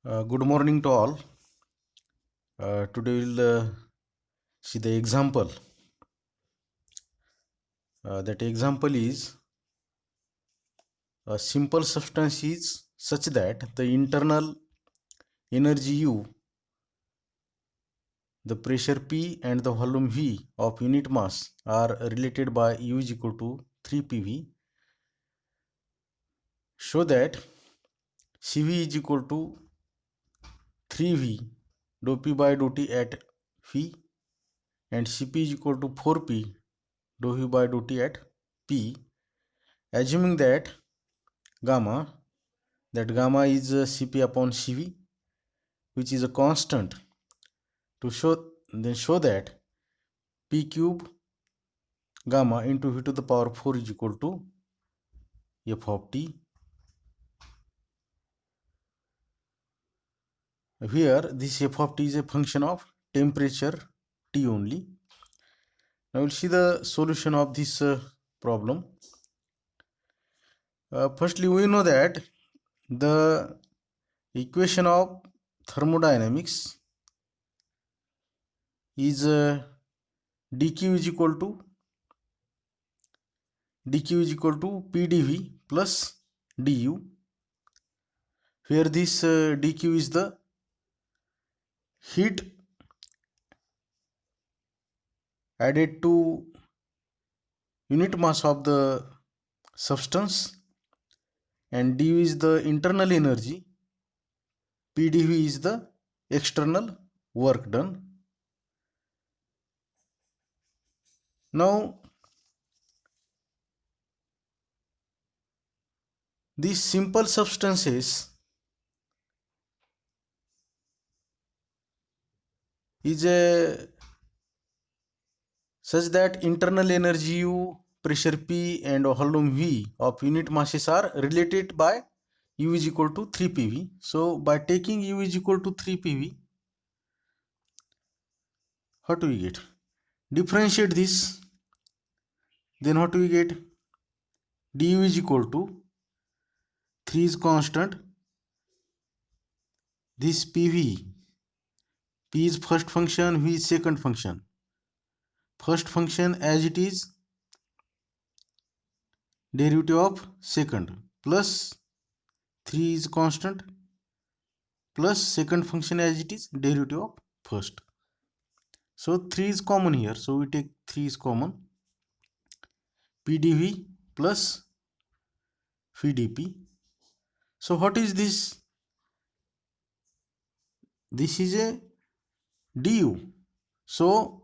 Good morning to all. Today we'll see the example. That example is a simple substance is such that the internal energy U, the pressure P and the volume V of unit mass are related by U is equal to 3 PV. Show that CV is equal to 3V dou P by dou T at V and Cp is equal to 4P dou V by dou T at P, assuming that gamma is Cp upon Cv, which is a constant. To show that P cube gamma into V to the power 4 is equal to F of T. Here this F of T is a function of temperature T only. Now we'll see the solution of this problem. Firstly, we know that the equation of thermodynamics is dq is equal to pdv plus du, where this dq is the heat added to unit mass of the substance and du is the internal energy, pdv is the external work done. Now these simple substances is such that internal energy U, pressure P and volume V of unit masses are related by U is equal to 3 PV. So by taking U is equal to 3 PV, what do we get? Differentiate this, then what do we get? du is equal to 3 is constant, this PV, P is first function, V is second function. First function as it is, derivative of second, plus 3 is constant, plus second function as it is, derivative of first. So 3 is common here, so we take 3 is common, pdv plus vdp. So what is this? This is a du. So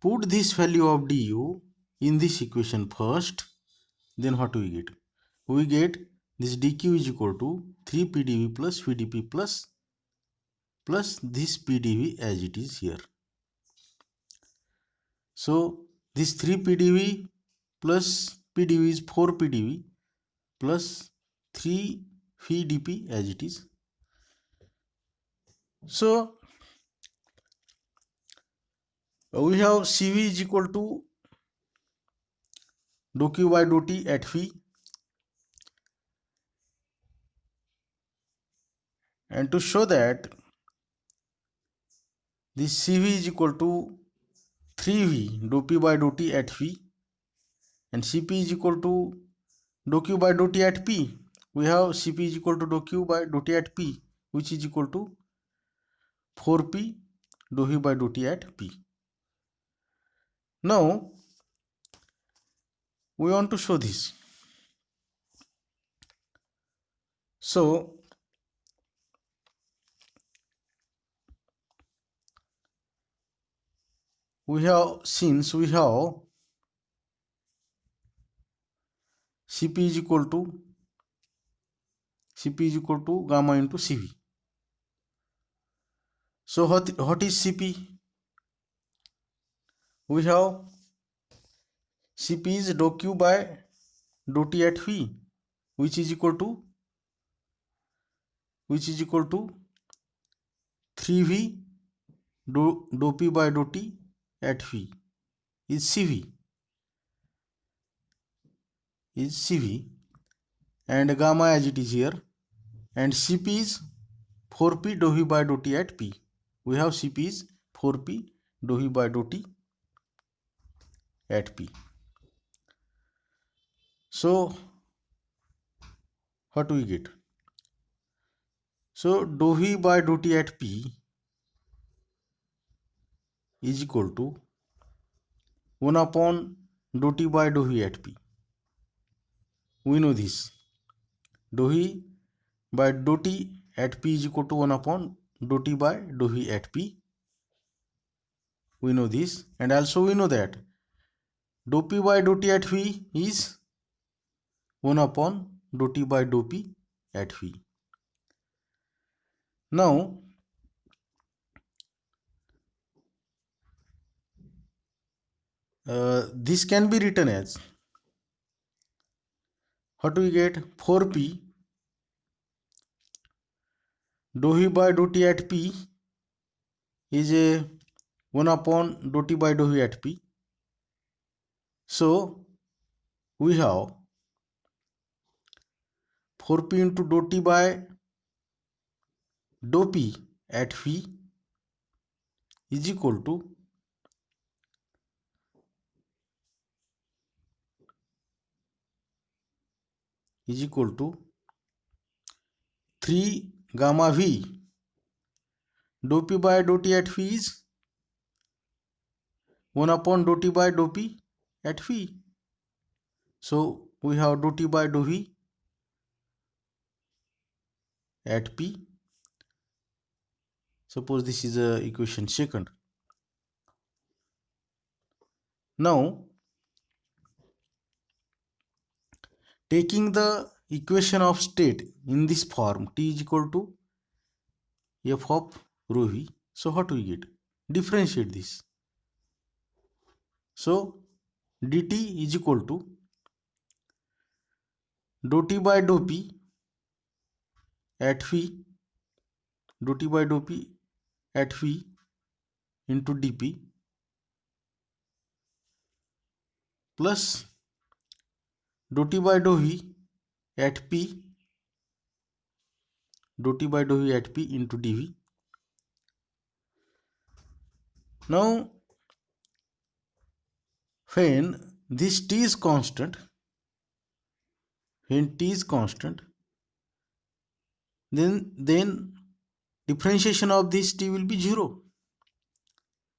put this value of du in this equation first, then what do we get? We get this dq is equal to 3 pdv plus vdp plus this pdv as it is here. So this 3 pdv plus pdv is 4 pdv plus 3 vdp as it is. So we have Cv is equal to dou q by dou t at V, and to show that this Cv is equal to 3V dou p by dou t at V and Cp is equal to dou q by dou t at P, we have Cp is equal to dou q by dou t at P, which is equal to 4P dou V by dou t at P. Now we want to show this. So we have, since we have Cp is equal to gamma into Cv. So what is Cp? We have Cp is dou q by dou t at V, which is equal to 3V dou p by dou t at V is Cv, and gamma as it is here, and Cp is 4p dou v by dou t at p. We have Cp is 4p dou v by dou t at p. So what we get? So dou v by dou t at p is equal to 1 upon dou t by dou v at p. We know this. Dou v by dou t at p is equal to 1 upon dou t by dou v at p. We know this, and also we know that dou p by dou t at v is 1 upon dou t by dou p at v. Now this can be written as, what do we get? 4p dou v by dou t at p is a 1 upon dou t by dou v at p. So we have 4p into dou t by dou p at v is equal to is equal to 3 gamma v. Dou p by dou t at v is 1 upon dou t by dou p at v. So we have dou t by dou v at p. Suppose this is equation second. Now taking the equation of state in this form, t is equal to f of rho v. So what we get? Differentiate this. So dt is equal to dou t by dou p at v, dou t by dou p at v into dp plus dou t by dou v at p, dou t by dou v at p into dv. Now when this t is constant, then differentiation of this t will be 0.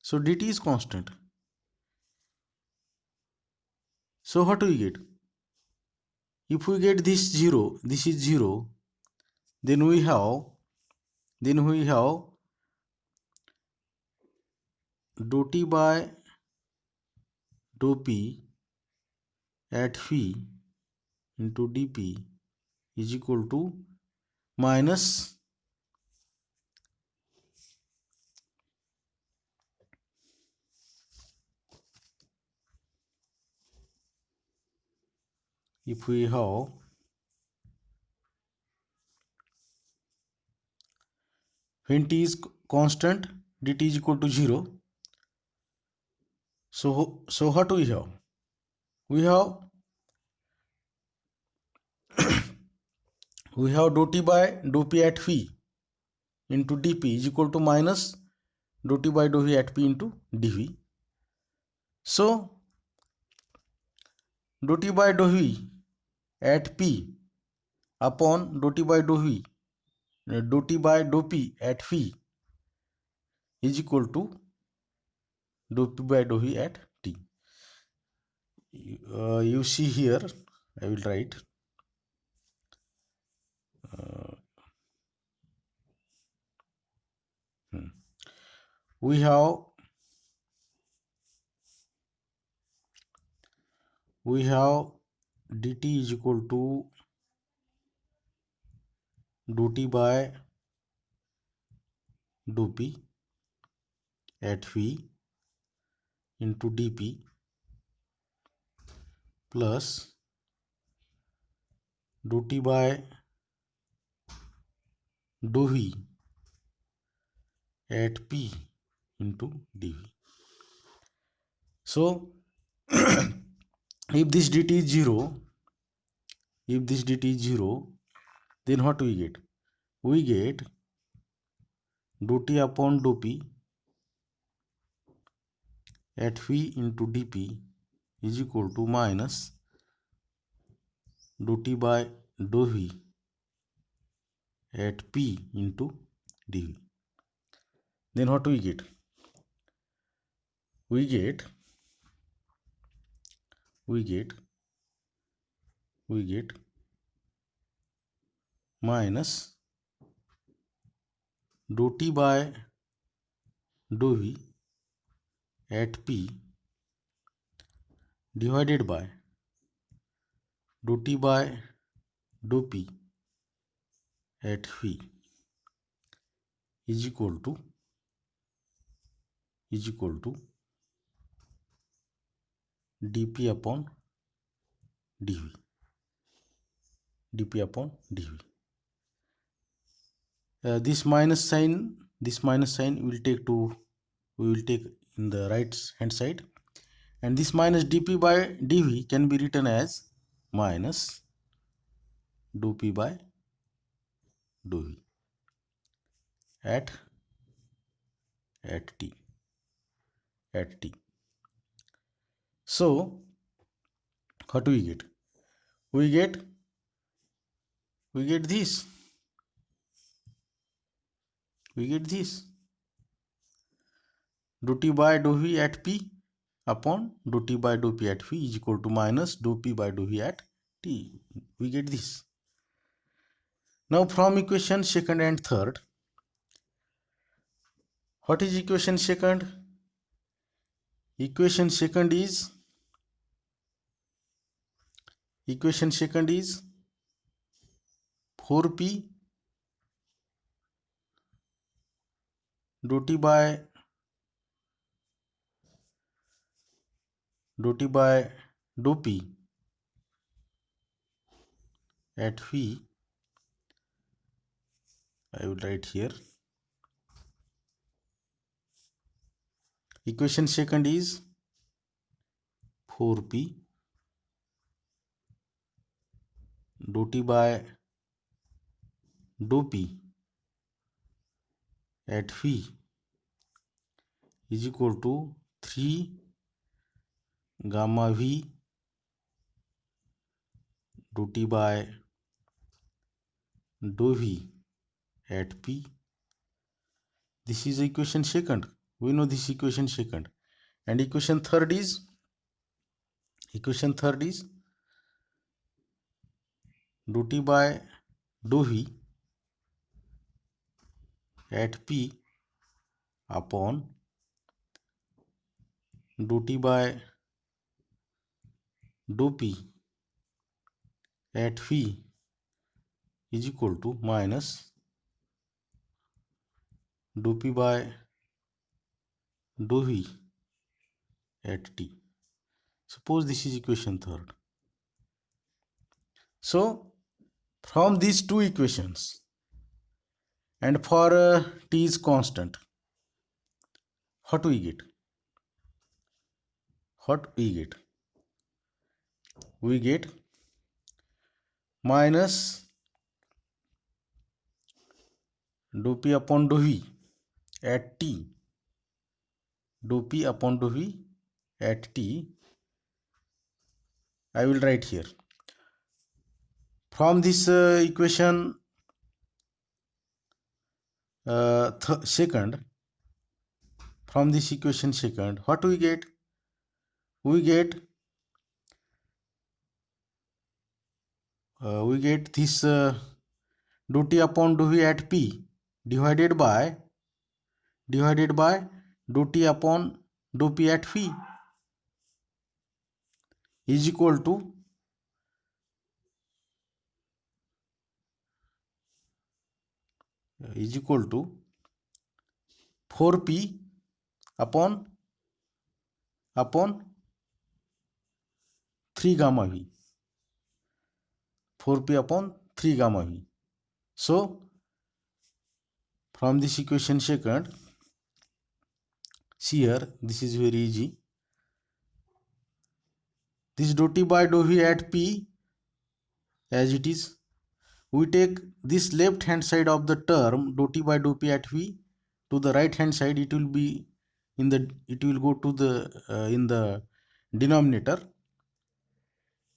So dt is constant. So what we get? If we get this 0, this is 0, then we have dou t by dou p at v into dp is equal to minus if we have when t is constant, dt is equal to 0. So what we have? We have dou t by dou p at v into dp is equal to minus dou t by dou v at p into dv. So dou t by dou v at p upon dou t by dou p at v is equal to dou p by dou v at t. You see here, I will write we have dt is equal to dou t by dou p at v into dp plus dou t by dou v at p into dv. So if this dt is 0, then what we get? We get dou t upon dou p at v into dp is equal to minus dou t by dou v at p into dv. Then what we get? We get minus dou t by dou v at p divided by dou t by dou p at v is equal to dp upon dv. This minus sign we will take in the right hand side, and this minus dp by dv can be written as minus dou p by dou v at t. So what do we get? We get this. Dou t by dou v at p upon dou t by dou p at v is equal to minus dou p by dou v at t. We get this. Now from equation second and third, what is equation second? Equation second is 4p dou t by dou p at v. I will write here. Equation second is 4p dou t by dou p at v is equal to 3 gamma v dou t by dou v at p. This is equation second. We know this equation second. And equation third is dou t by dou v at p upon dou t by dou p at v is equal to minus dou p by dou v at t. Suppose this is equation third. So from these two equations, and for t is constant, what we get? We get minus dou p upon dou v at t, dou p upon dou v at t. I will write here. From this equation second, what we get? We get this dou t upon dou v at p divided by dou t upon dou p at v is equal to is equal to 4p upon 3 gamma v. 4p upon 3 gamma v. So from this equation second, see here, this is very easy. This dou t by dou v at p as it is, we take this left hand side of the term dou t by dou p at v to the right hand side, it will be it will go to the in the denominator,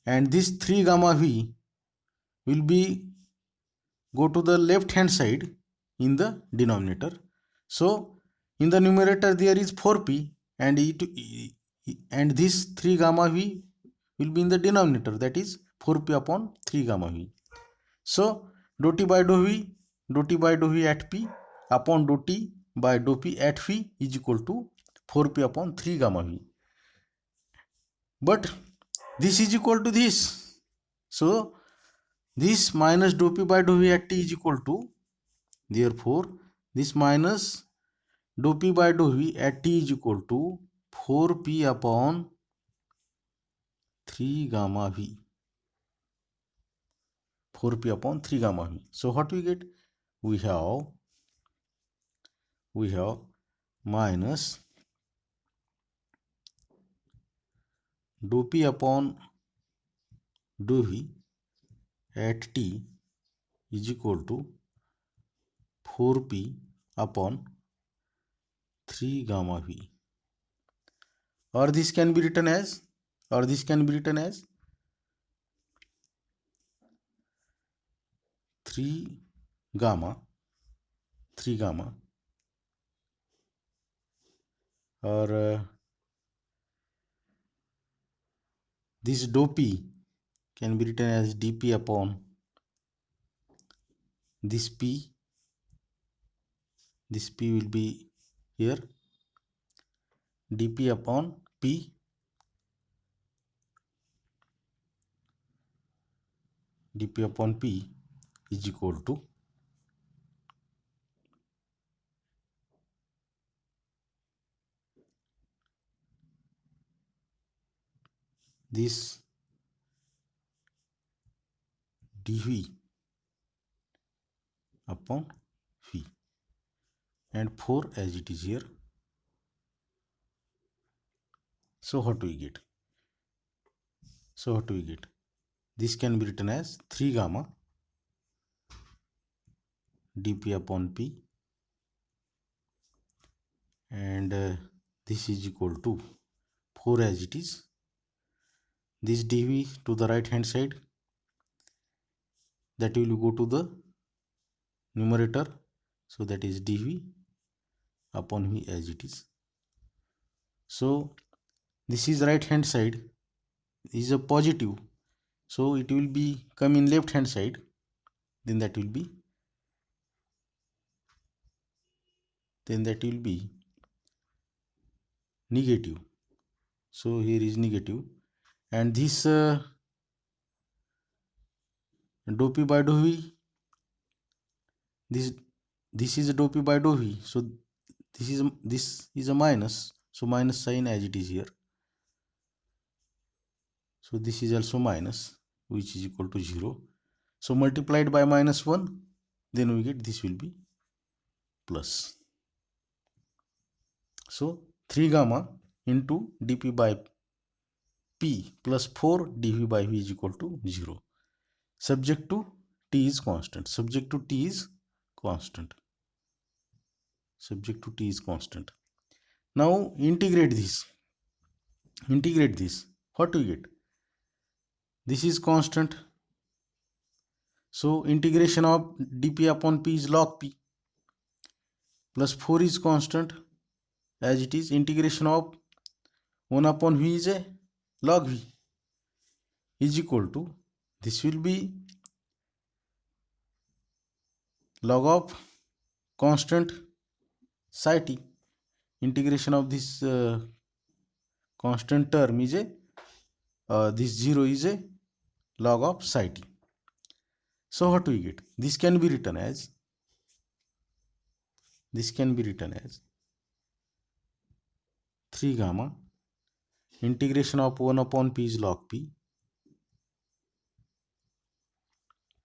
and this 3 gamma v will be go to the left hand side in the denominator. So in the numerator there is 4p, and this 3 gamma v will be in the denominator, that is 4p upon 3 gamma v. So dou t by dou v at p upon dou t by dou p at phi is equal to 4p upon 3 gamma v. But this is equal to this, so this minus dou p by dou v at t is equal to, therefore this minus dou p by dou v at t is equal to 4p upon 3 gamma v. 4p upon 3 gamma v. So what we get? We have minus dou p upon dou v at t is equal to 4p upon 3 gamma v, or this can be written as 3 gamma or this dou p can be written as dp upon this p will be here, dp upon p is equal to this dv upon v, and 4 as it is here. So what do we get? This can be written as 3 gamma dp upon p, and this is equal to 4 as it is. This dv to the right hand side, that will go to the numerator, so that is dv upon v as it is. So this is right hand side is a positive, so it will be come in left hand side, then that will be negative. So here is negative, and this dou p by dou v, this is dou p by dou v, so this is a minus, so minus sign as it is here. So this is also minus, which is equal to 0. So multiplied by minus 1, then we get this will be plus. So 3 gamma into dp by p plus 4 dv by v is equal to 0, subject to t is constant. Now integrate this. What do we get? This is constant, so integration of dp upon p is log p, plus 4 is constant as it is. Integration of 1 upon v is a log v, is equal to, this will be log of constant psi t. Integration of this constant term is a this 0 is a log of psi t. So what do we get? This can be written as 3 gamma integration of 1 upon p is log p,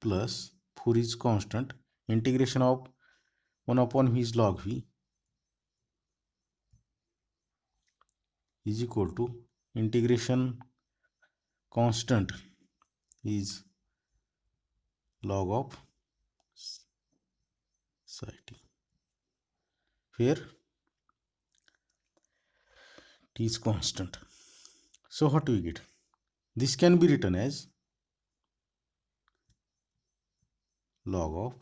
plus 4 is constant, integration of 1 upon v is log v, is equal to integration constant is log of psi t. where t is constant. So what we get? This can be written as log of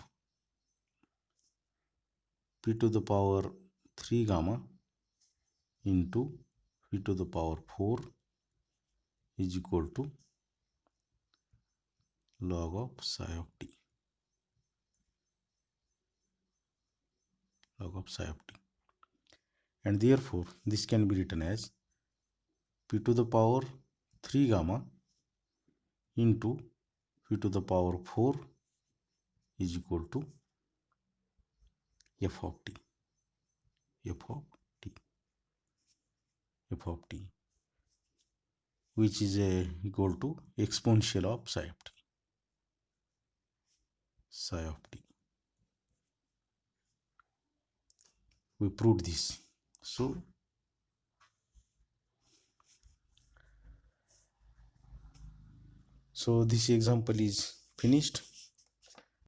p to the power 3 gamma into p to the power 4 is equal to log of psi of t. Log of psi of t. And therefore this can be written as p to the power 3 gamma into p to the power 4 is equal to f of t. F of t. F of t, which is equal to exponential of psi of t. Psi of t. We proved this. So this example is finished.